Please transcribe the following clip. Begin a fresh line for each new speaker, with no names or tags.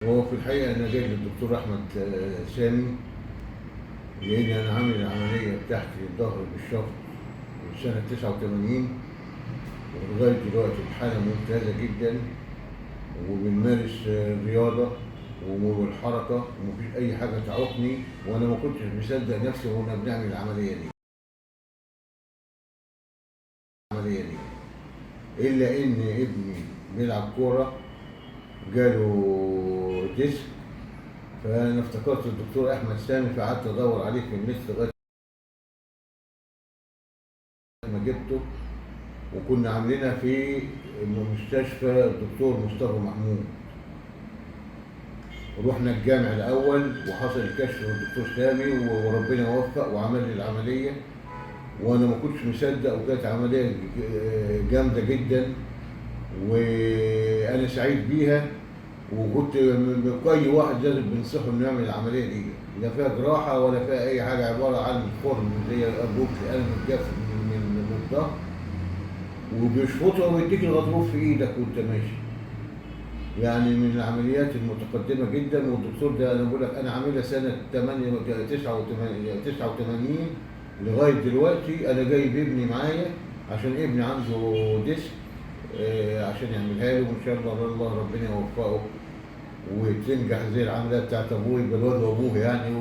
هو في الحقيقة أنا جاي للدكتور أحمد سامي، لأن أنا عامل العملية بتاعتي الظهر بالشفط من سنة 89، ولغاية دلوقتي الحالة ممتازة جدا، وبنمارس رياضة والحركة، ومفيش أي حاجة تعوقني، وأنا ما كنتش مصدق نفسي وأنا بنعمل العملية دي، إلا إن ابني بيلعب كورة جاله ديسك، فأنا افتكرت الدكتور أحمد سامي، فقعدت أدور عليه في النت لغاية ما جبته، وكنا عاملينها في مستشفى الدكتور مصطفى محمود. رحنا الجامع الأول وحصل الكشف للدكتور سامي، وربنا وفق وعمل لي العملية، وأنا ما كنتش مصدق، وكانت عملية جامدة جدا، وأنا سعيد بيها. وكنت من أي واحد لازم بنصحه إنه يعمل العملية دي، لا فيها جراحة ولا فيها أي حاجة، عبارة عن خرم زي أرجوك قلب الجاف من الظهر، وبيشفطها ويديك الغضروف في إيدك وأنت ماشي. يعني من العمليات المتقدمة جدا. والدكتور ده أنا بقول لك أنا عاملها سنة 89 لغاية دلوقتي. أنا جايب ابني معايا عشان ابني عنده ديسك، عشان يعملها له، وإن شاء الله ربنا يوفقه وتنجح زي العملية بتاعت أبوي بالواد وأبوه يعني.